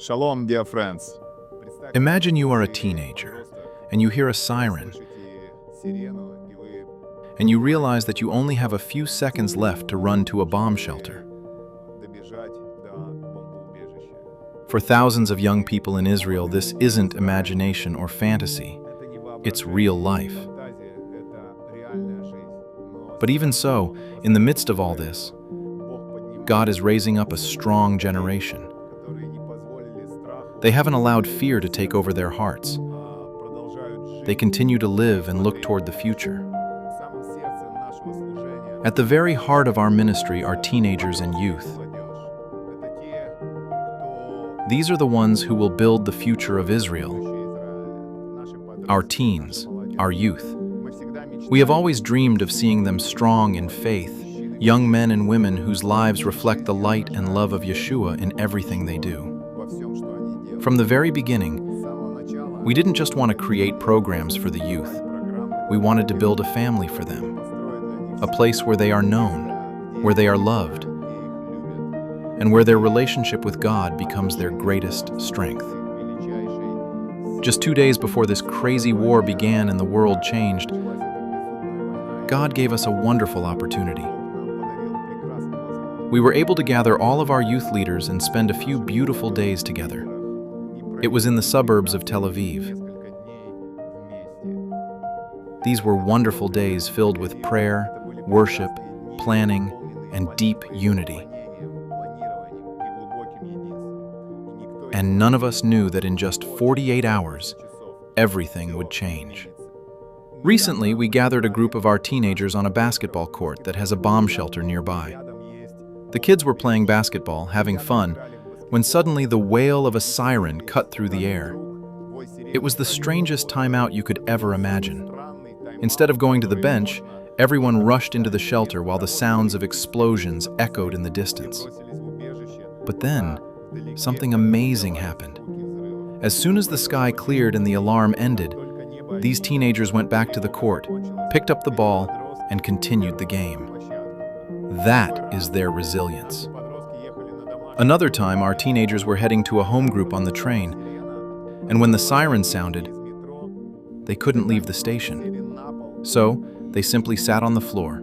Shalom, dear friends. Imagine you are a teenager, and you hear a siren, and you realize that you only have a few seconds left to run to a bomb shelter. For thousands of young people in Israel, this isn't imagination or fantasy. It's real life. But even so, in the midst of all this, God is raising up a strong generation. They haven't allowed fear to take over their hearts. They continue to live and look toward the future. At the very heart of our ministry are teenagers and youth. These are the ones who will build the future of Israel. Our teens, our youth. We have always dreamed of seeing them strong in faith, young men and women whose lives reflect the light and love of Yeshua in everything they do. From the very beginning, we didn't just want to create programs for the youth. We wanted to build a family for them, a place where they are known, where they are loved, and where their relationship with God becomes their greatest strength. Just 2 days before this crazy war began and the world changed, God gave us a wonderful opportunity. We were able to gather all of our youth leaders and spend a few beautiful days together. It was in the suburbs of Tel Aviv. These were wonderful days filled with prayer, worship, planning, and deep unity. And none of us knew that in just 48 hours, everything would change. Recently, we gathered a group of our teenagers on a basketball court that has a bomb shelter nearby. The kids were playing basketball, having fun, when suddenly the wail of a siren cut through the air. It was the strangest timeout you could ever imagine. Instead of going to the bench, everyone rushed into the shelter while the sounds of explosions echoed in the distance. But then, something amazing happened. As soon as the sky cleared and the alarm ended, these teenagers went back to the court, picked up the ball, and continued the game. That is their resilience. Another time, our teenagers were heading to a home group on the train, and when the siren sounded, they couldn't leave the station. So, they simply sat on the floor.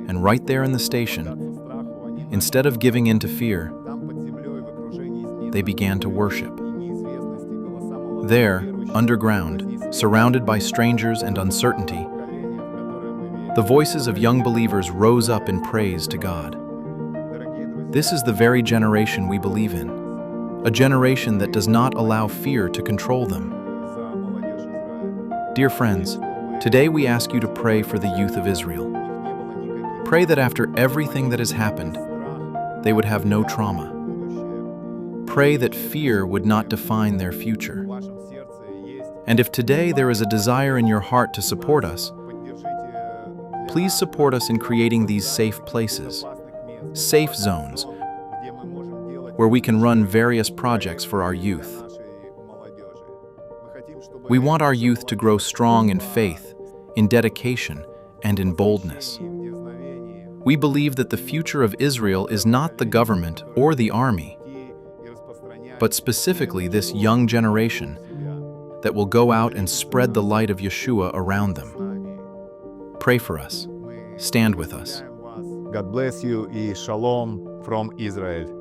And right there in the station, instead of giving in to fear, they began to worship. There, underground, surrounded by strangers and uncertainty, the voices of young believers rose up in praise to God. This is the very generation we believe in, a generation that does not allow fear to control them. Dear friends, today we ask you to pray for the youth of Israel. Pray that after everything that has happened, they would have no trauma. Pray that fear would not define their future. And if today there is a desire in your heart to support us, please support us in creating these safe places, safe zones, where we can run various projects for our youth. We want our youth to grow strong in faith, in dedication, and in boldness. We believe that the future of Israel is not the government or the army, but specifically this young generation that will go out and spread the light of Yeshua around them. Pray for us. Stand with us. God bless you and shalom from Israel.